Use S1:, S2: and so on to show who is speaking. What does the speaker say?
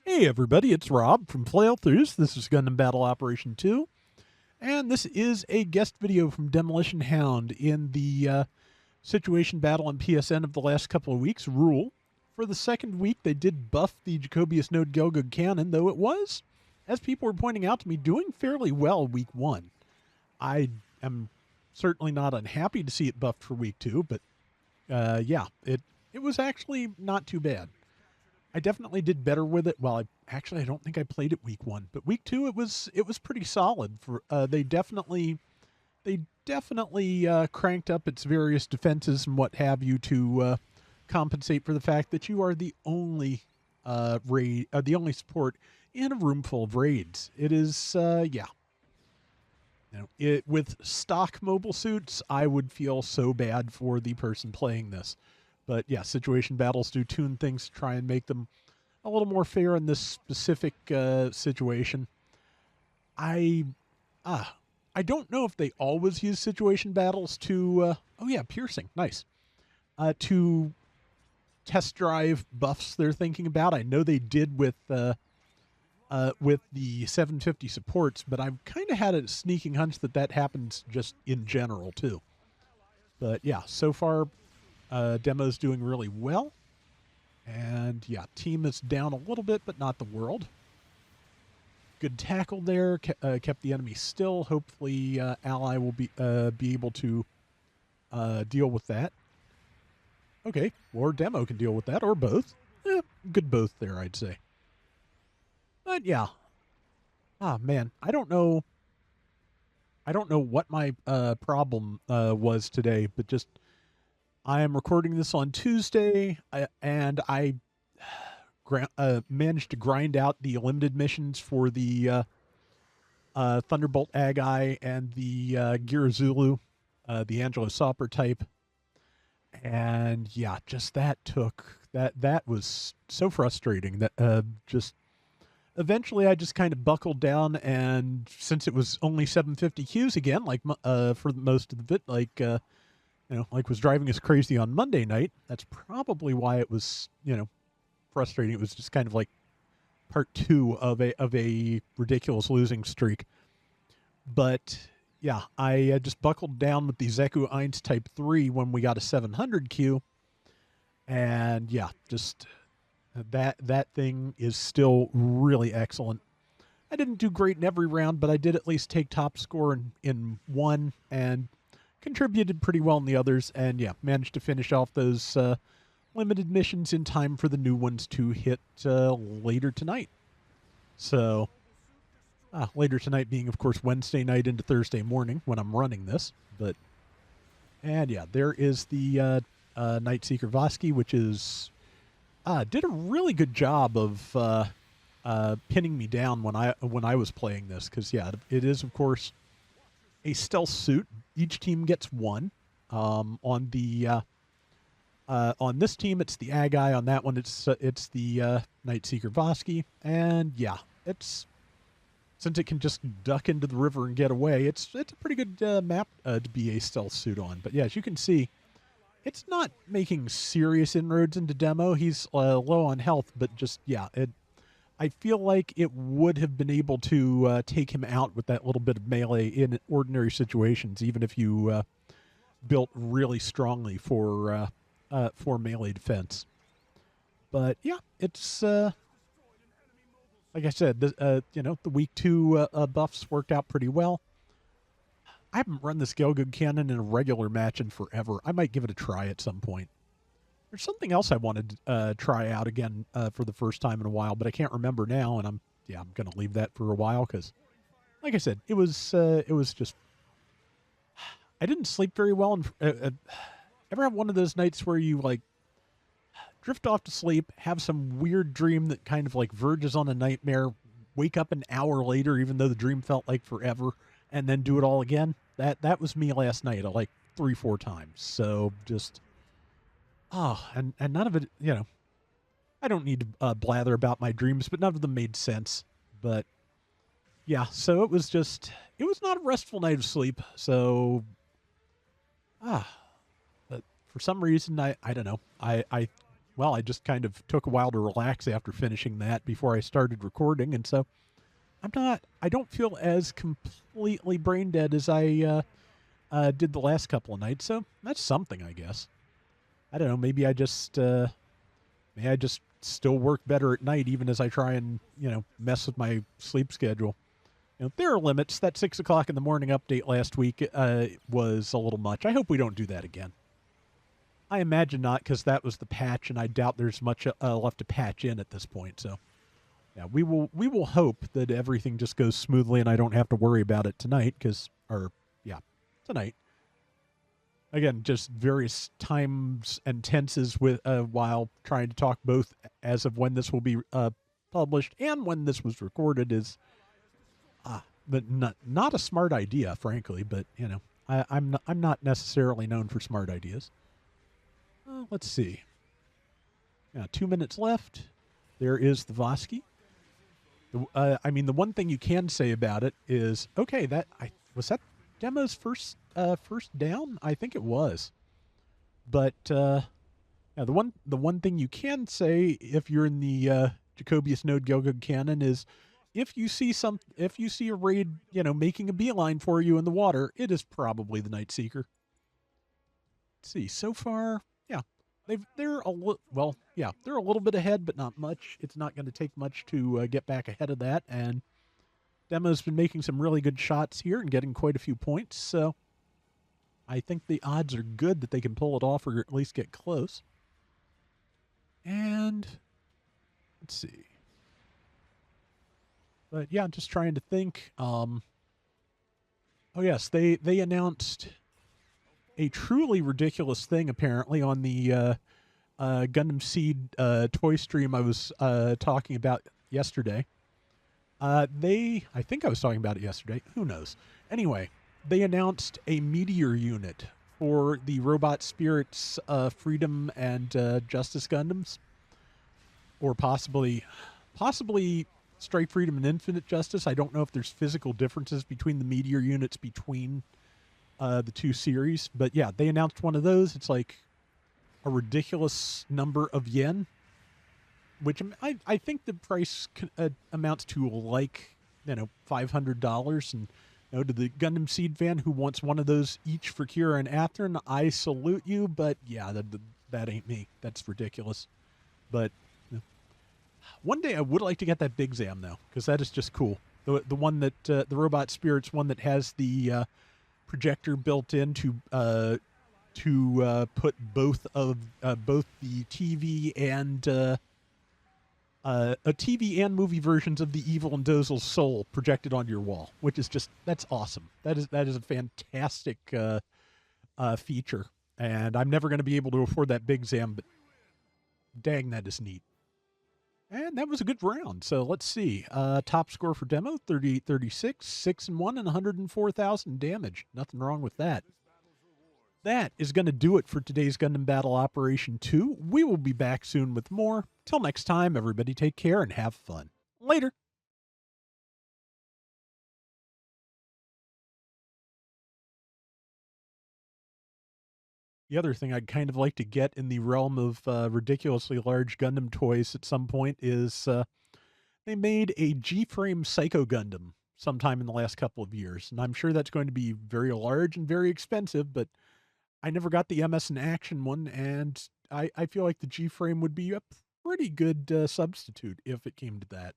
S1: Hey everybody, it's Rob from Flailthroughs. This is Gundam Battle Operation 2, and this is a guest video from Demolition Hound in the situation battle on PSN of the last couple of weeks, Rule. For the second week, they did buff the Jacobius Node Gelgug cannon, though it was, as people were pointing out to me, doing fairly well week 1. I am certainly not unhappy to see it buffed for week 2, but yeah, it was actually not too bad. I definitely did better with it. Well, I don't think I played it week 1, but week 2 it was pretty solid. For they definitely cranked up its various defenses and what have you to compensate for the fact that you are the only the only support in a room full of raids. It is yeah. With stock mobile suits, I would feel so bad for the person playing this. But yeah, situation battles do tune things to try and make them a little more fair in this specific situation. I don't know if they always use situation battles to. Oh yeah, piercing, nice. To test drive buffs they're thinking about. I know they did with the 750 supports, but I've kind of had a sneaking hunch that happens just in general too. But yeah, so far. Demo's doing really well. And yeah, team is down a little bit, but not the world. Good tackle there. Kept the enemy still. Hopefully, Ally will be able to deal with that. Okay, or Demo can deal with that, or both. Good both there, I'd say. But yeah. Ah, man, I don't know what my problem was today, but just I am recording this on Tuesday, and I managed to grind out the limited missions for the Thunderbolt Agi and the Gira Zulu, the Angelo Sauper type. And yeah, just that was so frustrating that just eventually I just kind of buckled down, and since it was only 750 Qs again, like for most of the bit, like was driving us crazy on Monday night. That's probably why it was, frustrating. It was just kind of like part 2 of a ridiculous losing streak. But yeah, I just buckled down with the Zeku 1 Type 3 when we got a 700 Q. And yeah, just that thing is still really excellent. I didn't do great in every round, but I did at least take top score in one and contributed pretty well in the others, and yeah, managed to finish off those limited missions in time for the new ones to hit later tonight. So, later tonight being, of course, Wednesday night into Thursday morning when I'm running this. And yeah, there is the Night Seeker Vosky, which is did a really good job of pinning me down when I was playing this, because yeah, it is of course a stealth suit. Each team gets one. On this team, it's the Agi. On that one, it's the Night Seeker Vosky. And yeah, since it can just duck into the river and get away, it's a pretty good map to be a stealth suit on. But yeah, as you can see, it's not making serious inroads into Demo. He's low on health, but just yeah, I feel like it would have been able to take him out with that little bit of melee in ordinary situations, even if you built really strongly for melee defense. But yeah, it's like I said, the week 2 buffs worked out pretty well. I haven't run this Gelgug cannon in a regular match in forever. I might give it a try at some point. There's something else I wanted to try out again for the first time in a while, but I can't remember now, and I'm going to leave that for a while because, like I said, it was just I didn't sleep very well. And ever have one of those nights where you like drift off to sleep, have some weird dream that kind of like verges on a nightmare, wake up an hour later, even though the dream felt like forever, and then do it all again? That was me last night, like 3-4 times. So just. And none of it, I don't need to blather about my dreams, but none of them made sense. But yeah, so it was not a restful night of sleep. So, but for some reason, I don't know. I well, I just kind of took a while to relax after finishing that before I started recording, and so I don't feel as completely brain dead as I did the last couple of nights. So that's something, I guess. I don't know. Maybe I just still work better at night, even as I try and mess with my sleep schedule. There are limits. That 6 o'clock in the morning update last week was a little much. I hope we don't do that again. I imagine not, because that was the patch, and I doubt there's much left to patch in at this point. So, yeah, we will hope that everything just goes smoothly, and I don't have to worry about it tonight. Tonight. Again, just various times and tenses with while trying to talk both as of when this will be published and when this was recorded is, but not a smart idea, frankly. But I'm not necessarily known for smart ideas. Let's see. 2 minutes left. There is the Vosky. The one thing you can say about it is, okay, was that demo's first down? I think it was. But the one thing you can say if you're in the Jacobius Node Gilgud canon is, if you see a raid, making a beeline for you in the water, it is probably the Night Seeker. Let's see. So far, yeah, they're a little bit ahead, but not much. It's not going to take much to get back ahead of that. And Demo's been making some really good shots here and getting quite a few points. So I think the odds are good that they can pull it off or at least get close. And let's see. But yeah, I'm just trying to think. Oh yes, they announced a truly ridiculous thing apparently on the Gundam Seed toy stream I was talking about yesterday. I think I was talking about it yesterday. Who knows? Anyway, they announced a meteor unit for the Robot Spirits Freedom and Justice Gundams, or possibly Strike Freedom and Infinite Justice. I don't know if there's physical differences between the meteor units between the two series, but yeah, they announced one of those. It's like a ridiculous number of yen, which I think the price amounts to like $500. And to the Gundam Seed fan who wants one of those each for Kira and Atherin, I salute you, but yeah, that ain't me. That's ridiculous. But one day I would like to get that Big Zam though, because that is just cool. The one that the Robot Spirits one that has the projector built in to put both the TV and a TV and movie versions of the Evil and Dozel's Soul projected onto your wall, which is that's awesome. That is a fantastic feature, and I'm never going to be able to afford that Big Zam, but dang, that is neat. And that was a good round. So let's see. Top score for demo, 38-36, 6-1, and 104,000 damage. Nothing wrong with that. That is going to do it for today's Gundam Battle Operation 2. We will be back soon with more. Till next time, everybody take care and have fun. Later. The other thing I'd kind of like to get in the realm of ridiculously large Gundam toys at some point is they made a G-frame Psycho Gundam sometime in the last couple of years. And I'm sure that's going to be very large and very expensive, but I never got the MS in Action one, and I feel like the G-frame would be a pretty good substitute if it came to that.